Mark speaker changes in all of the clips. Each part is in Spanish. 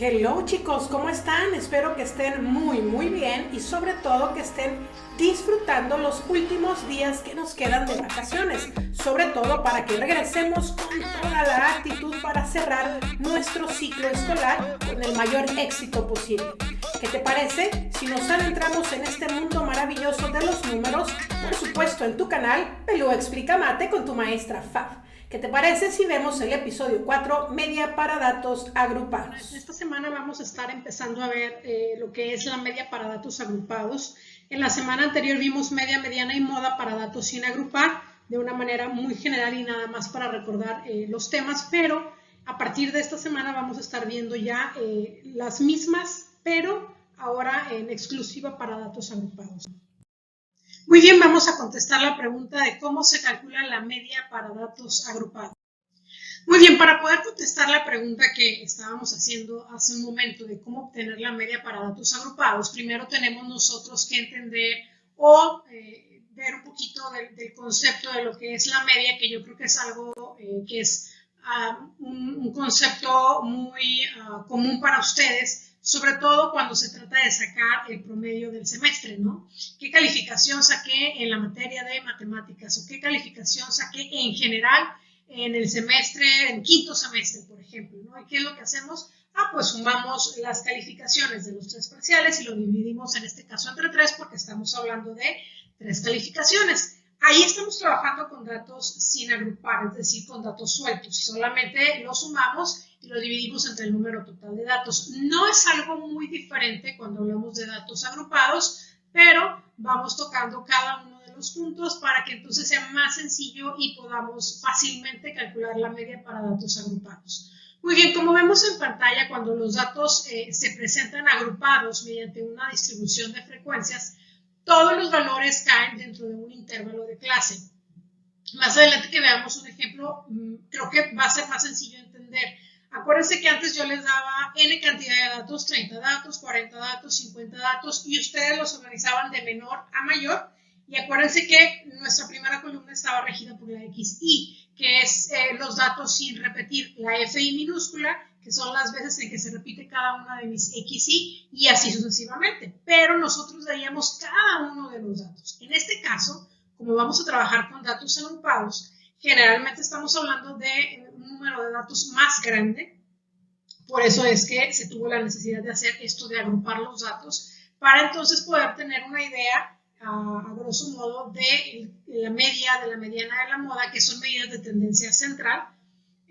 Speaker 1: Hello chicos, ¿cómo están? Espero que estén muy bien y sobre todo que estén disfrutando los últimos días que nos quedan de vacaciones, sobre todo para que regresemos con toda la actitud para cerrar nuestro ciclo escolar con el mayor éxito posible. ¿Qué te parece si nos adentramos en este mundo maravilloso de los números? Por supuesto en tu canal Pelú Explica Mate con tu maestra Fab. ¿Qué te parece si vemos el episodio 4, media para datos agrupados?
Speaker 2: Esta semana vamos a estar empezando a ver lo que es la media para datos agrupados. En la semana anterior vimos media, mediana y moda para datos sin agrupar de una manera muy general y nada más para recordar los temas, pero a partir de esta semana vamos a estar viendo ya las mismas, pero ahora en exclusiva para datos agrupados. Muy bien, vamos a contestar la pregunta de cómo se calcula la media para datos agrupados. Muy bien, para poder contestar la pregunta que estábamos haciendo hace un momento de cómo obtener la media para datos agrupados, primero tenemos nosotros que entender o ver un poquito del concepto de lo que es la media, que yo creo que es algo que es un concepto muy común para ustedes, sobre todo cuando se trata de sacar el promedio del semestre, ¿no? ¿Qué calificación saqué en la materia de matemáticas o qué calificación saqué en general en el semestre, en quinto semestre, por ejemplo, ¿no? ¿Y qué es lo que hacemos? Pues sumamos las calificaciones de los tres parciales y lo dividimos en este caso entre tres porque estamos hablando de tres calificaciones. Ahí estamos trabajando con datos sin agrupar, es decir, con datos sueltos. Y solamente los sumamos y lo dividimos entre el número total de datos. No es algo muy diferente cuando hablamos de datos agrupados, pero vamos tocando cada uno de los puntos para que entonces sea más sencillo y podamos fácilmente calcular la media para datos agrupados. Muy bien, como vemos en pantalla, cuando los datos se presentan agrupados mediante una distribución de frecuencias, todos los valores caen dentro de un intervalo de clase. Más adelante que veamos un ejemplo, creo que va a ser más sencillo entender. Acuérdense que antes yo les daba N cantidad de datos, 30 datos, 40 datos, 50 datos, y ustedes los organizaban de menor a mayor. Y acuérdense que nuestra primera columna estaba regida por la XY, que es los datos sin repetir, la FI minúscula, que son las veces en que se repite cada una de mis XY, y así sucesivamente. Pero nosotros veíamos cada uno de los datos. En este caso, como vamos a trabajar con datos agrupados, generalmente estamos hablando de un número de datos más grande. Por eso es que se tuvo la necesidad de hacer esto de agrupar los datos para entonces poder tener una idea a grosso modo de la media, de la mediana, de la moda, que son medidas de tendencia central,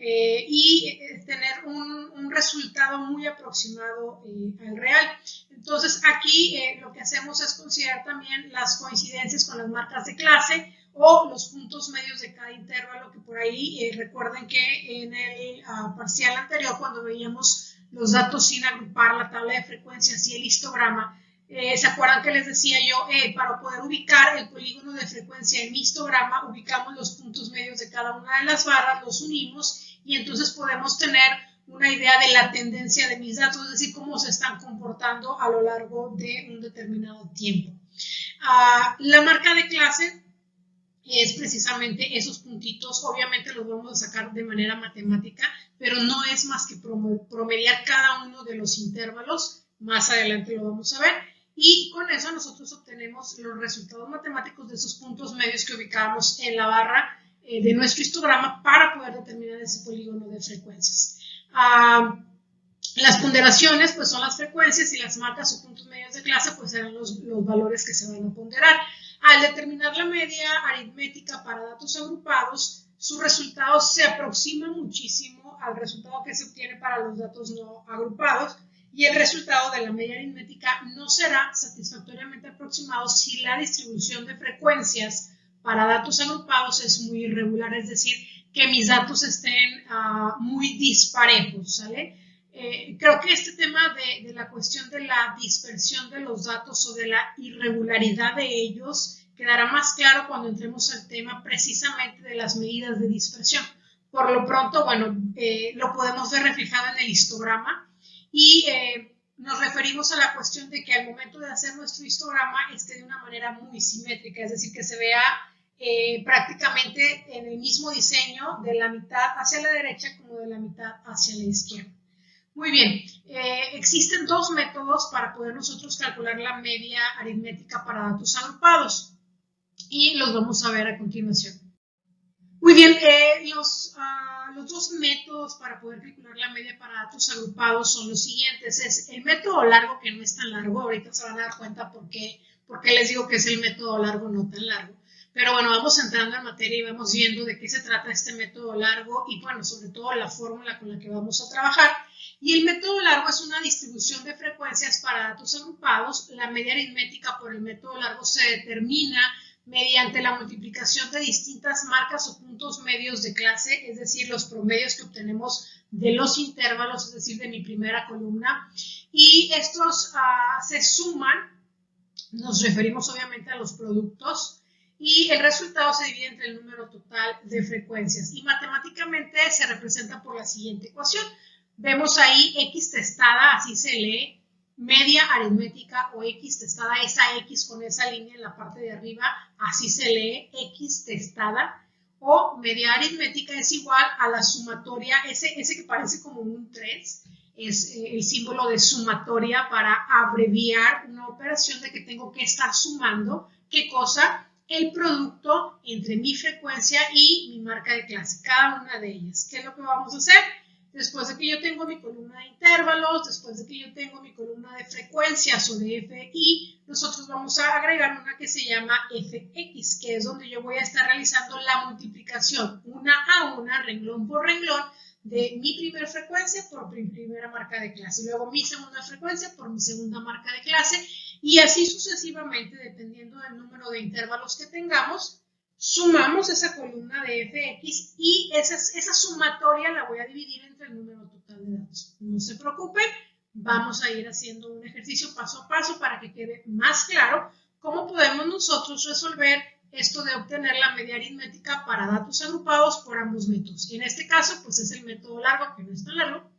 Speaker 2: y tener un resultado muy aproximado al real. Entonces aquí lo que hacemos es considerar también las coincidencias con las marcas de clase o los puntos medios de cada intervalo, que por ahí recuerden que en el parcial anterior, cuando veíamos los datos sin agrupar, la tabla de frecuencias y el histograma, ¿se acuerdan que les decía yo? Para poder ubicar el polígono de frecuencia en mi histograma, ubicamos los puntos medios de cada una de las barras, los unimos y entonces podemos tener una idea de la tendencia de mis datos, es decir, cómo se están comportando a lo largo de un determinado tiempo. La marca de clase es precisamente esos puntitos, obviamente los vamos a sacar de manera matemática, pero no es más que promediar cada uno de los intervalos, más adelante lo vamos a ver, y con eso nosotros obtenemos los resultados matemáticos de esos puntos medios que ubicábamos en la barra de nuestro histograma para poder determinar ese polígono de frecuencias. Las ponderaciones pues son las frecuencias y las marcas o puntos medios de clase pues serán los valores que se van a ponderar. Al determinar la media aritmética para datos agrupados, su resultado se aproxima muchísimo al resultado que se obtiene para los datos no agrupados y el resultado de la media aritmética no será satisfactoriamente aproximado si la distribución de frecuencias para datos agrupados es muy irregular, es decir, que mis datos estén muy disparejos, ¿sale? Creo que este tema de la cuestión de la dispersión de los datos o de la irregularidad de ellos quedará más claro cuando entremos al tema precisamente de las medidas de dispersión. Por lo pronto, bueno, lo podemos ver reflejado en el histograma y nos referimos a la cuestión de que al momento de hacer nuestro histograma esté de una manera muy simétrica, es decir, que se vea prácticamente en el mismo diseño de la mitad hacia la derecha como de la mitad hacia la izquierda. Muy bien, Existen dos métodos para poder nosotros calcular la media aritmética para datos agrupados y los vamos a ver a continuación. Muy bien, los dos métodos para poder calcular la media para datos agrupados son los siguientes. Es el método largo, que no es tan largo. Ahorita se van a dar cuenta por qué les digo que es el método largo, no tan largo. Pero bueno, vamos entrando en materia y vamos viendo de qué se trata este método largo y bueno, sobre todo la fórmula con la que vamos a trabajar. Y el método largo es una distribución de frecuencias para datos agrupados. La media aritmética por el método largo se determina mediante la multiplicación de distintas marcas o puntos medios de clase, es decir, los promedios que obtenemos de los intervalos, es decir, de mi primera columna, y estos se suman, nos referimos obviamente a los productos, y el resultado se divide entre el número total de frecuencias, y matemáticamente se representa por la siguiente ecuación. Vemos ahí X testada, así se lee, media aritmética o X testada, esa X con esa línea en la parte de arriba, así se lee X testada, o media aritmética es igual a la sumatoria, ese que parece como un 3, es el símbolo de sumatoria para abreviar una operación de que tengo que estar sumando, ¿qué cosa? El producto entre mi frecuencia y mi marca de clase, cada una de ellas. ¿Qué es lo que vamos a hacer? Después de que yo tengo mi columna de intervalos, después de que yo tengo mi columna de frecuencias o de FI, nosotros vamos a agregar una que se llama FX, que es donde yo voy a estar realizando la multiplicación una a una, renglón por renglón, de mi primera frecuencia por mi primera marca de clase, luego mi segunda frecuencia por mi segunda marca de clase, y así sucesivamente, dependiendo del número de intervalos que tengamos, sumamos esa columna de FX y esa sumatoria la voy a dividir entre el número total de datos. No se preocupen, vamos a ir haciendo un ejercicio paso a paso para que quede más claro cómo podemos nosotros resolver esto de obtener la media aritmética para datos agrupados por ambos métodos. En este caso, pues es el método largo, que no es tan largo.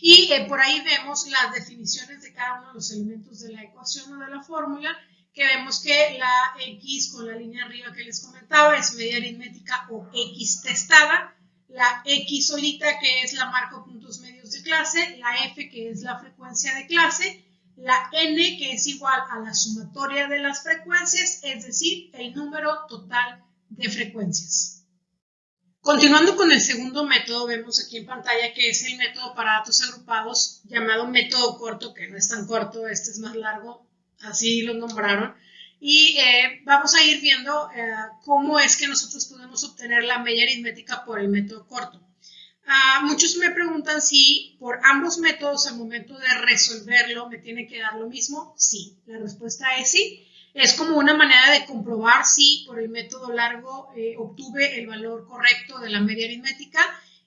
Speaker 2: Y por ahí vemos las definiciones de cada uno de los elementos de la ecuación o de la fórmula, que vemos que la X con la línea arriba que les comentaba es media aritmética o X testada, la X solita que es la marca o puntos medios de clase, la F que es la frecuencia de clase, la N que es igual a la sumatoria de las frecuencias, es decir, el número total de frecuencias. Continuando con el segundo método, vemos aquí en pantalla que es el método para datos agrupados llamado método corto, que no es tan corto, este es más largo, así lo nombraron, y vamos a ir viendo cómo es que nosotros podemos obtener la media aritmética por el método corto. Muchos me preguntan si por ambos métodos al momento de resolverlo me tiene que dar lo mismo. Sí, la respuesta es sí. Es como una manera de comprobar si por el método largo obtuve el valor correcto de la media aritmética,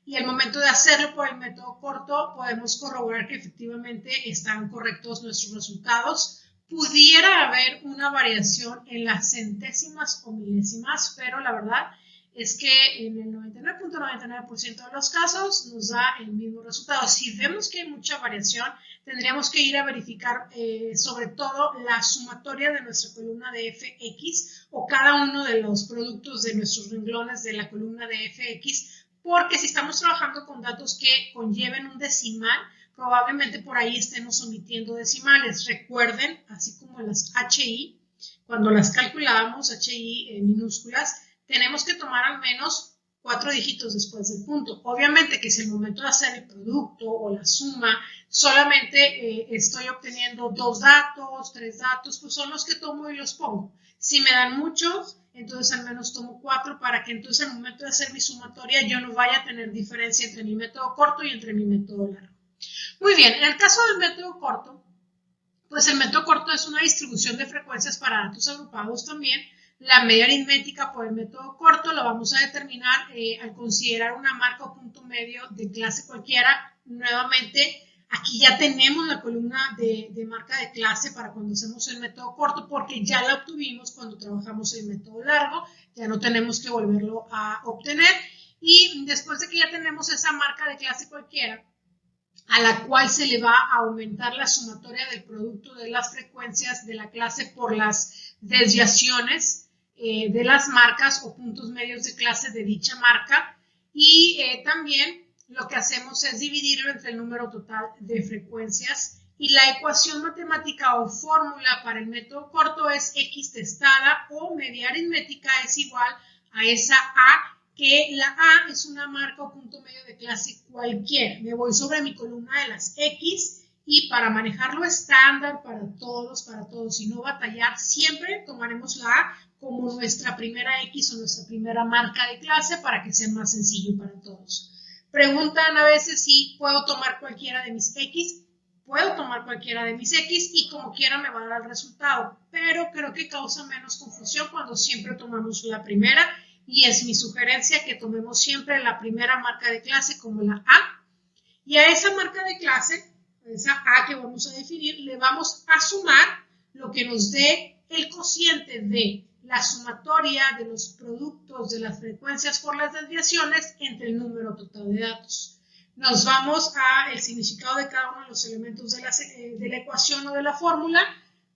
Speaker 2: y al momento de hacerlo por el método corto podemos corroborar que efectivamente están correctos nuestros resultados. Pudiera haber una variación en las centésimas o milésimas, pero la verdad es que en el 99.99% de los casos nos da el mismo resultado. Si vemos que hay mucha variación, tendríamos que ir a verificar sobre todo la sumatoria de nuestra columna de FX o cada uno de los productos de nuestros renglones de la columna de FX, porque si estamos trabajando con datos que conlleven un decimal, probablemente por ahí estemos omitiendo decimales. Recuerden, así como las HI, cuando las calculábamos, HI minúsculas, tenemos que tomar al menos 4 dígitos después del punto. Obviamente que si el momento de hacer el producto o la suma solamente estoy obteniendo 2 datos, 3 datos, pues son los que tomo y los pongo. Si me dan muchos, entonces al menos tomo 4 para que entonces al momento de hacer mi sumatoria yo no vaya a tener diferencia entre mi método corto y entre mi método largo. Muy bien, en el caso del método corto, pues el método corto es una distribución de frecuencias para datos agrupados también. La media aritmética por el método corto la vamos a determinar al considerar una marca o punto medio de clase cualquiera. Nuevamente, aquí ya tenemos la columna de marca de clase para cuando hacemos el método corto, porque ya la obtuvimos cuando trabajamos el método largo, ya no tenemos que volverlo a obtener. Y después de que ya tenemos esa marca de clase cualquiera, a la cual se le va a aumentar la sumatoria del producto de las frecuencias de la clase por las desviaciones de las marcas o puntos medios de clase de dicha marca, y también lo que hacemos es dividirlo entre el número total de frecuencias y la ecuación matemática o fórmula para el método corto es x testada o media aritmética es igual a esa a, que la a es una marca o punto medio de clase cualquiera. Me voy sobre mi columna de las x y para manejarlo estándar para todos y no batallar, siempre tomaremos la a como nuestra primera x o nuestra primera marca de clase para que sea más sencillo para todos. Preguntan a veces si puedo tomar cualquiera de mis x. Puedo tomar cualquiera de mis x y como quiera me va a dar el resultado, pero creo que causa menos confusión cuando siempre tomamos la primera y es mi sugerencia que tomemos siempre la primera marca de clase como la a y a esa marca de clase, esa a que vamos a definir, le vamos a sumar lo que nos dé el cociente de la sumatoria de los productos de las frecuencias por las desviaciones entre el número total de datos. Nos vamos al significado de cada uno de los elementos de la ecuación o de la fórmula.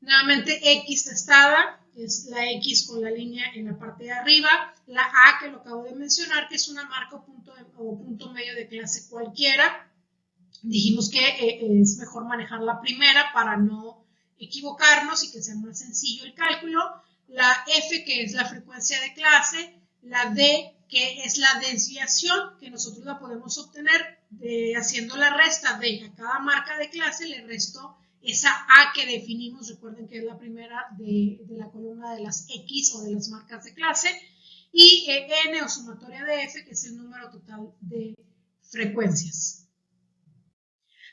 Speaker 2: Nuevamente, x testada es la x con la línea en la parte de arriba. La a, que lo acabo de mencionar, que es una marca o punto medio de clase cualquiera. Dijimos que es mejor manejar la primera para no equivocarnos y que sea más sencillo el cálculo. La f, que es la frecuencia de clase. La d, que es la desviación, que nosotros la podemos obtener haciendo la resta de a cada marca de clase, le resto esa a que definimos, recuerden que es la primera de la columna de las x o de las marcas de clase, y n o sumatoria de f, que es el número total de frecuencias.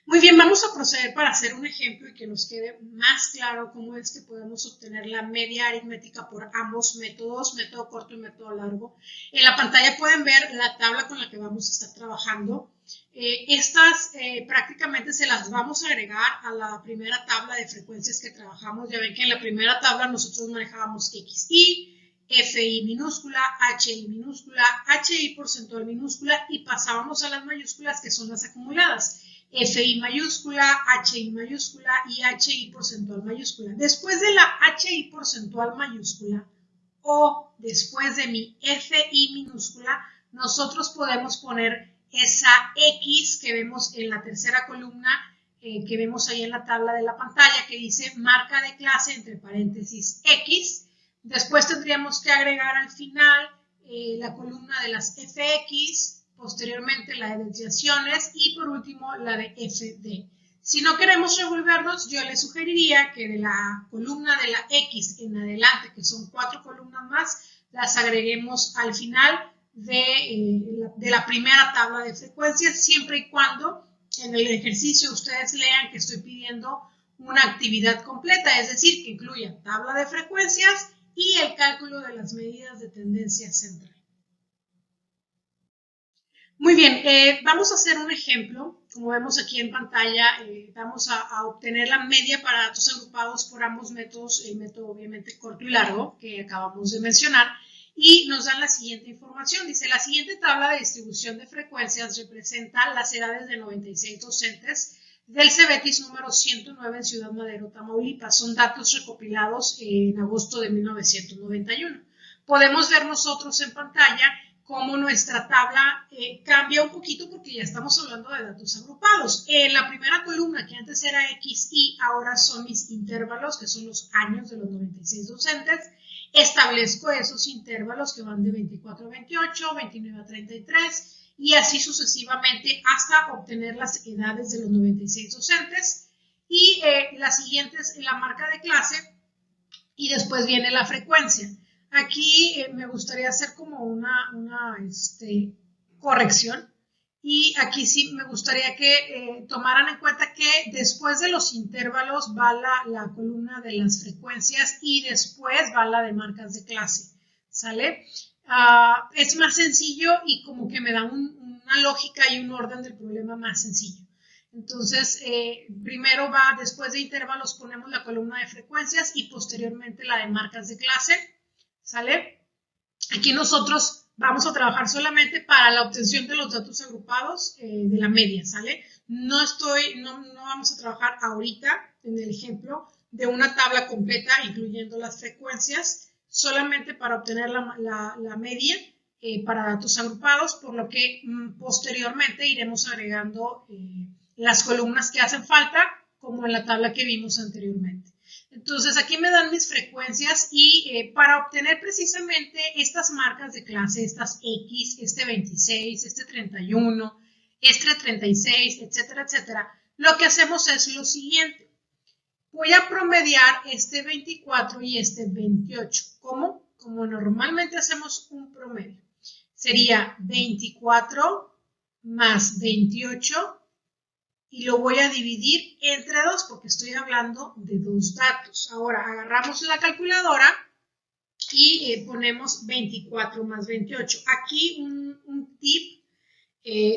Speaker 2: Muy bien, vamos a proceder para hacer un ejemplo y que nos quede más claro cómo es que podemos obtener la media aritmética por ambos métodos, método corto y método largo. En la pantalla pueden ver la tabla con la que vamos a estar trabajando. Estas prácticamente se las vamos a agregar a la primera tabla de frecuencias que trabajamos. Ya ven que en la primera tabla nosotros manejábamos XI, FI minúscula, HI minúscula, HI porcentual minúscula y pasábamos a las mayúsculas que son las acumuladas. FI mayúscula, HI mayúscula y HI porcentual mayúscula. Después de la HI porcentual mayúscula o después de mi FI minúscula, nosotros podemos poner esa X que vemos en la tercera columna, que vemos ahí en la tabla de la pantalla, que dice marca de clase entre paréntesis X. Después tendríamos que agregar al final la columna de las FX, posteriormente la de desviaciones y por último la de FD. Si no queremos revolvernos, yo les sugeriría que de la columna de la X en adelante, que son 4 columnas más, las agreguemos al final de la primera tabla de frecuencias, siempre y cuando en el ejercicio ustedes lean que estoy pidiendo una actividad completa, es decir, que incluya tabla de frecuencias y el cálculo de las medidas de tendencia central. Muy bien, vamos a hacer un ejemplo. Como vemos aquí en pantalla, vamos a obtener la media para datos agrupados por ambos métodos, el método obviamente corto y largo que acabamos de mencionar, y nos dan la siguiente información. Dice, la siguiente tabla de distribución de frecuencias representa las edades de 96 docentes del CEBETIS número 109 en Ciudad Madero, Tamaulipas. Son datos recopilados en agosto de 1991. Podemos ver nosotros en pantalla cómo nuestra tabla cambia un poquito porque ya estamos hablando de datos agrupados. En la primera columna, que antes era XY, ahora son mis intervalos, que son los años de los 96 docentes. Establezco esos intervalos que van de 24 a 28, 29 a 33 y así sucesivamente hasta obtener las edades de los 96 docentes. Y la siguiente es la marca de clase y después viene la frecuencia. Aquí me gustaría hacer como una corrección y aquí sí me gustaría que tomaran en cuenta que después de los intervalos va la columna de las frecuencias y después va la de marcas de clase, ¿sale? Es más sencillo y como que me da una lógica y un orden del problema más sencillo. Entonces, primero va, después de intervalos ponemos la columna de frecuencias y posteriormente la de marcas de clase. ¿Sale? Aquí nosotros vamos a trabajar solamente para la obtención de los datos agrupados de la media, ¿sale? No vamos a trabajar ahorita en el ejemplo de una tabla completa incluyendo las frecuencias, solamente para obtener la media para datos agrupados, por lo que posteriormente iremos agregando las columnas que hacen falta, como en la tabla que vimos anteriormente. Entonces aquí me dan mis frecuencias y para obtener precisamente estas marcas de clase, estas X, este 26, este 31, este 36, etcétera, etcétera, lo que hacemos es lo siguiente. Voy a promediar este 24 y este 28. ¿Cómo? Como normalmente hacemos un promedio. Sería 24 más 28 y lo voy a dividir entre 2 porque estoy hablando de 2 datos. Ahora agarramos la calculadora y ponemos 24 más 28. Aquí un tip,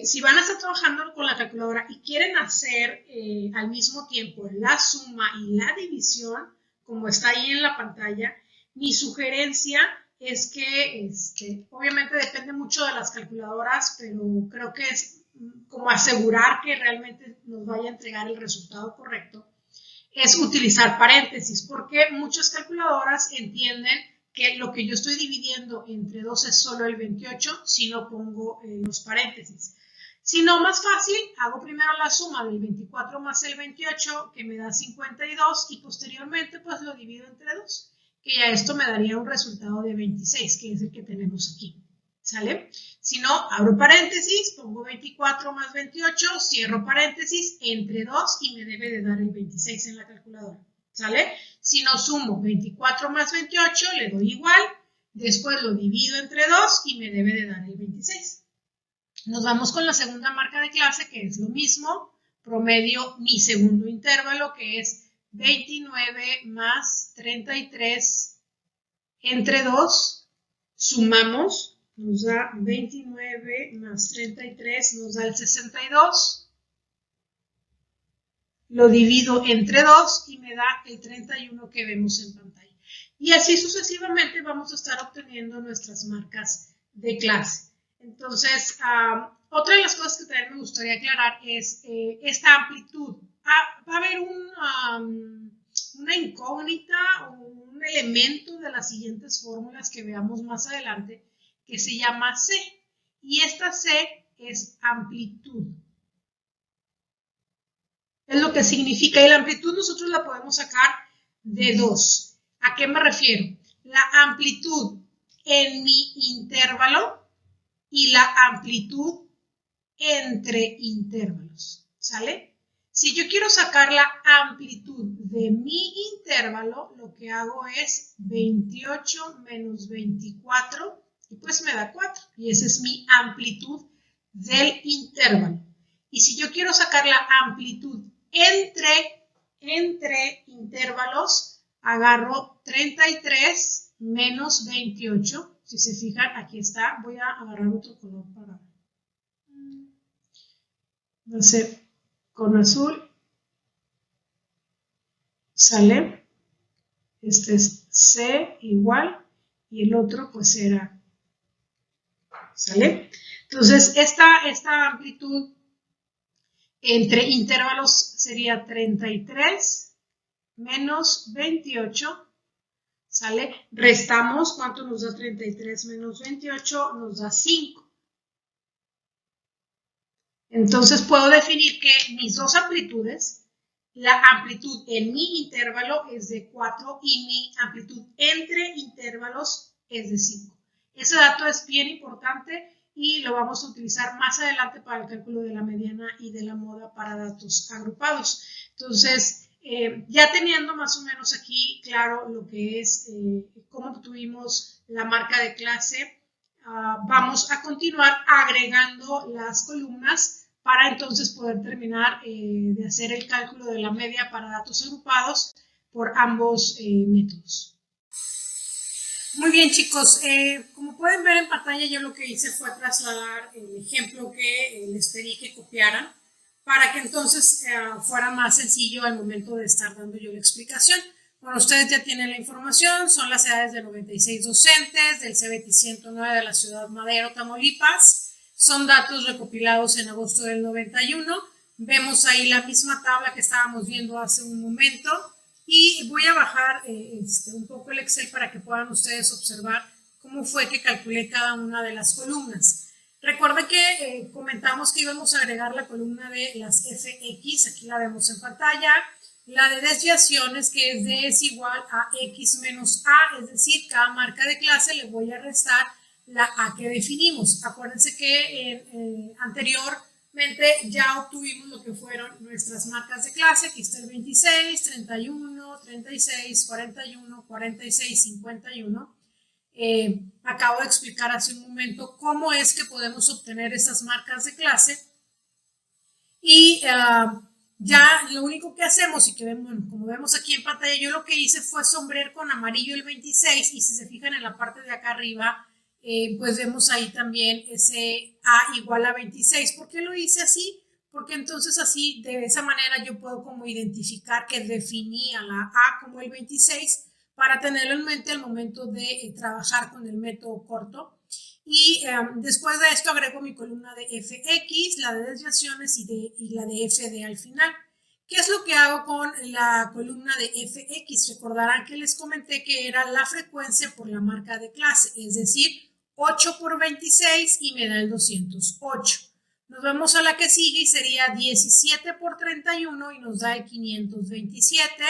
Speaker 2: si van a estar trabajando con la calculadora y quieren hacer al mismo tiempo la suma y la división, como está ahí en la pantalla, mi sugerencia es que obviamente depende mucho de las calculadoras, pero creo que es como asegurar que realmente nos vaya a entregar el resultado correcto, es utilizar paréntesis, porque muchas calculadoras entienden que lo que yo estoy dividiendo entre 2 es solo el 28 si no pongo los paréntesis. Si no, más fácil, hago primero la suma del 24 más el 28, que me da 52, y posteriormente pues lo divido entre 2, que ya esto me daría un resultado de 26, que es el que tenemos aquí. ¿Sale? Si no, abro paréntesis, pongo 24 más 28, cierro paréntesis, entre 2 y me debe de dar el 26 en la calculadora. ¿Sale? Si no, sumo 24 más 28, le doy igual, después lo divido entre 2 y me debe de dar el 26. Nos vamos con la segunda marca de clase, que es lo mismo, promedio mi segundo intervalo, que es 29 más 33 entre 2, sumamos, nos da 29 más 33, nos da el 62. Lo divido entre 2 y me da el 31 que vemos en pantalla. Y así sucesivamente vamos a estar obteniendo nuestras marcas de clase. Entonces, otra de las cosas que también me gustaría aclarar es esta amplitud. Va a haber una incógnita o un elemento de las siguientes fórmulas que veamos más adelante, que se llama C, y esta C es amplitud. Es lo que significa, y la amplitud nosotros la podemos sacar de 2. ¿A qué me refiero? La amplitud en mi intervalo y la amplitud entre intervalos, ¿sale? Si yo quiero sacar la amplitud de mi intervalo, lo que hago es 28 menos 24, y pues me da 4, y esa es mi amplitud del intervalo. Y si yo quiero sacar la amplitud entre intervalos, agarro 33 menos 28, si se fijan, aquí está, voy a agarrar otro color para hacer con azul, sale, este es C igual, y el otro pues era, ¿sale? Entonces, esta amplitud entre intervalos sería 33 menos 28, ¿sale? Restamos, ¿cuánto nos da 33 menos 28? Nos da 5. Entonces, puedo definir que mis dos amplitudes, la amplitud en mi intervalo es de 4 y mi amplitud entre intervalos es de 5. Ese dato es bien importante y lo vamos a utilizar más adelante para el cálculo de la mediana y de la moda para datos agrupados. Entonces, ya teniendo más o menos aquí claro lo que es cómo obtuvimos la marca de clase, vamos a continuar agregando las columnas para entonces poder terminar de hacer el cálculo de la media para datos agrupados por ambos métodos. Muy bien, chicos, como pueden ver en pantalla, yo lo que hice fue trasladar el ejemplo que les pedí que copiaran para que entonces fuera más sencillo al momento de estar dando yo la explicación. Bueno, ustedes ya tienen la información, son las edades de 96 docentes del CBT 109 de la ciudad Madero, Tamaulipas. Son datos recopilados en agosto del 91. Vemos ahí la misma tabla que estábamos viendo hace un momento. Y voy a bajar un poco el Excel para que puedan ustedes observar cómo
Speaker 1: cómo fue que calculé cada una de las columnas. Recuerden que comentamos que íbamos a agregar la columna de las FX, aquí la vemos en pantalla, la de desviaciones, que es D es igual a X menos A, es decir, cada marca de clase le voy a restar la A que definimos. Acuérdense que anteriormente ya obtuvimos lo que fueron nuestras marcas de clase. Aquí está el 26, 31, 36, 41, 46, 51. Acabo de explicar hace un momento cómo es que podemos obtener esas marcas de clase. Y ya lo único que hacemos, y que bueno, como vemos aquí en pantalla, yo lo que hice fue sombrear con amarillo el 26, y si se fijan en la parte de acá arriba, pues vemos ahí también ese A igual a 26. ¿Por qué lo hice así? Porque entonces así, de esa manera, yo puedo como identificar que definía la A como el 26 para tenerlo en mente al momento de trabajar con el método corto. Y después de esto agrego mi columna de FX, la de desviaciones y la de FD al final. ¿Qué es lo que hago con la columna de FX? Recordarán que les comenté que era la frecuencia por la marca de clase, es decir, 8 por 26 y me da el 208. Nos vamos a la que sigue y sería 17 por 31 y nos da el 527.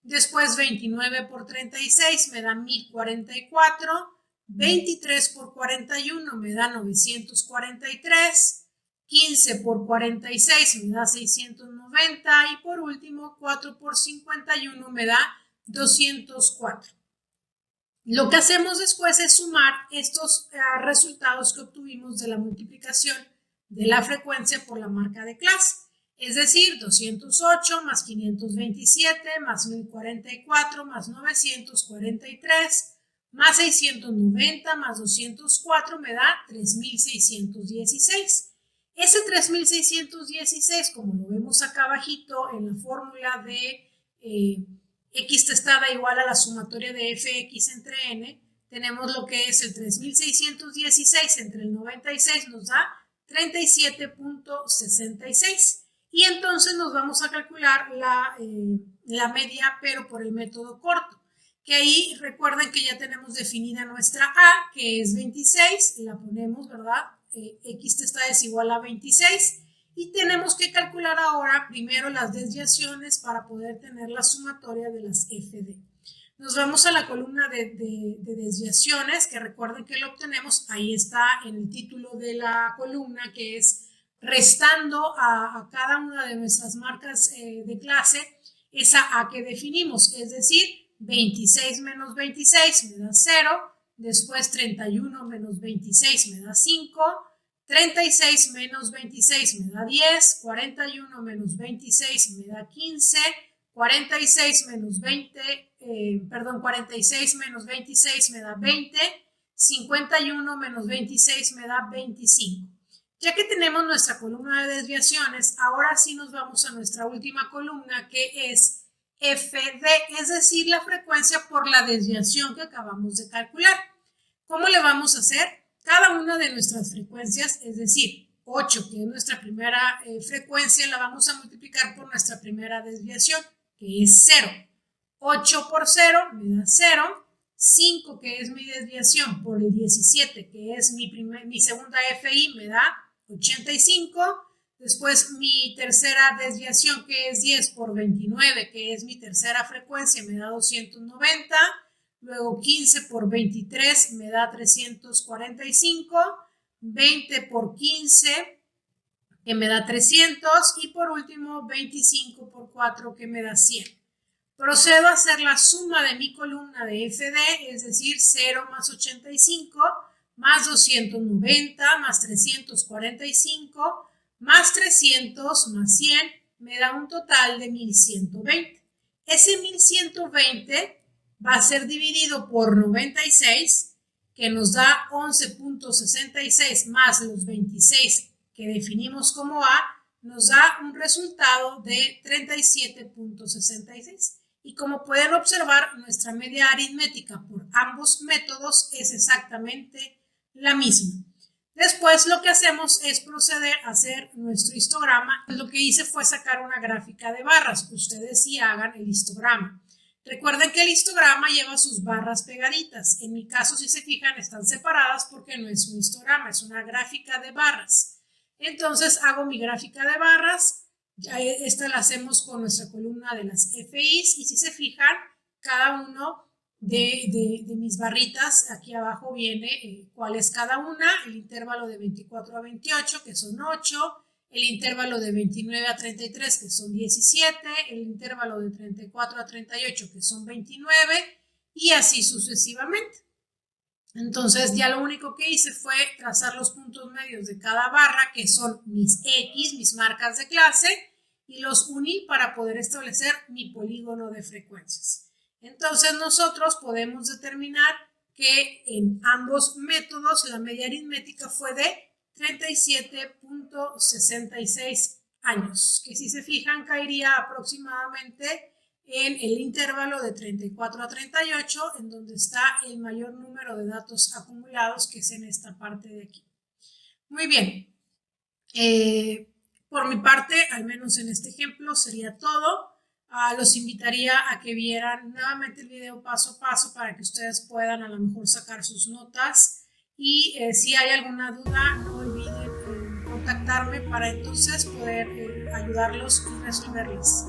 Speaker 1: Después 29 por 36 me da 1044. 23 por 41 me da 943, 15 por 46 me da 690 y por último 4 por 51 me da 204. Lo que hacemos después es sumar estos resultados que obtuvimos de la multiplicación de la frecuencia por la marca de clase. Es decir, 208 más 527 más 1044 más 943 más 690 más 204 me da 3616. Ese 3616, como lo vemos acá abajito en la fórmula de x testada igual a la sumatoria de fx entre n, tenemos lo que es el 3616 entre el 96 nos da 37.66. Y entonces nos vamos a calcular la media, pero por el método corto. Que ahí recuerden que ya tenemos definida nuestra A, que es 26, la ponemos, ¿verdad? X testada es igual a 26 y tenemos que calcular ahora primero las desviaciones para poder tener la sumatoria de las FD. Nos vamos a la columna de desviaciones, que recuerden que lo obtenemos, ahí está en el título de la columna, que es restando a cada una de nuestras marcas de clase esa A que definimos, es decir, 26 menos 26 me da 0, después 31 menos 26 me da 5, 36 menos 26 me da 10, 41 menos 26 me da 15, 46 menos 46 menos 26 me da 20, 51 menos 26 me da 25. Ya que tenemos nuestra columna de desviaciones, ahora sí nos vamos a nuestra última columna, que es FD, es decir, la frecuencia por la desviación que acabamos de calcular. ¿Cómo le vamos a hacer? Cada una de nuestras frecuencias, es decir, 8, que es nuestra primera frecuencia, la vamos a multiplicar por nuestra primera desviación, que es 0. 8 por 0 me da 0. 5, que es mi desviación, por el 17, que es mi segunda FI, me da 85. Después mi tercera desviación, que es 10 por 29, que es mi tercera frecuencia, me da 290. Luego 15 por 23 me da 345. 20 por 15, que me da 300. Y por último 25 por 4, que me da 100. Procedo a hacer la suma de mi columna de FD, es decir, 0 más 85, más 290, más 345, más 300 más 100 me da un total de 1120. Ese 1120 va a ser dividido por 96, que nos da 11.66 más los 26 que definimos como A, nos da un resultado de 37.66. Y como pueden observar, nuestra media aritmética por ambos métodos es exactamente la misma. Después lo que hacemos es proceder a hacer nuestro histograma. Lo que hice fue sacar una gráfica de barras. Ustedes sí hagan el histograma. Recuerden que el histograma lleva sus barras pegaditas. En mi caso, si se fijan, están separadas porque no es un histograma, es una gráfica de barras. Entonces hago mi gráfica de barras. Ya esta la hacemos con nuestra columna de las FIs y si se fijan, cada uno de mis barritas, aquí abajo viene cuál es cada una, el intervalo de 24 a 28, que son 8, el intervalo de 29 a 33, que son 17, el intervalo de 34 a 38, que son 29, y así sucesivamente. Entonces ya lo único que hice fue trazar los puntos medios de cada barra, que son mis X, mis marcas de clase, y los uní para poder establecer mi polígono de frecuencias. Entonces nosotros podemos determinar que en ambos métodos la media aritmética fue de 37.66 años, que si se fijan caería aproximadamente en el intervalo de 34 a 38, en donde está el mayor número de datos acumulados, que es en esta parte de aquí. Muy bien, por mi parte, al menos en este ejemplo, sería todo. Los invitaría a que vieran nuevamente el video paso a paso para que ustedes puedan a lo mejor sacar sus notas y si hay alguna duda no olviden contactarme para entonces poder ayudarlos y resolverlas.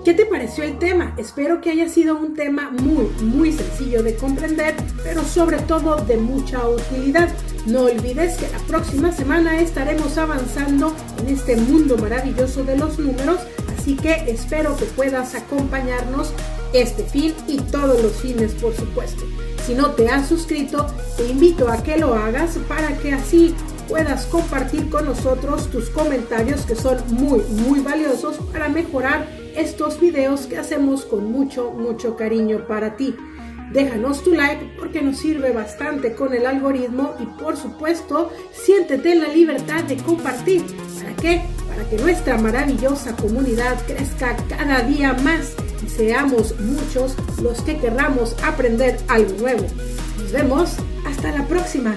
Speaker 1: ¿Qué te pareció el tema? Espero que haya sido un tema muy sencillo de comprender, pero sobre todo de mucha utilidad. No olvides que la próxima semana estaremos avanzando en este mundo maravilloso de los números, así que espero que puedas acompañarnos este fin y todos los fines, por supuesto. Si no te has suscrito, te invito a que lo hagas para que así puedas compartir con nosotros tus comentarios que son muy valiosos para mejorar estos videos que hacemos con mucho cariño para ti. Déjanos tu like porque nos sirve bastante con el algoritmo y por supuesto siéntete en la libertad de compartir. ¿Para qué? Para que nuestra maravillosa comunidad crezca cada día más y seamos muchos los que querramos aprender algo nuevo. Nos vemos hasta la próxima.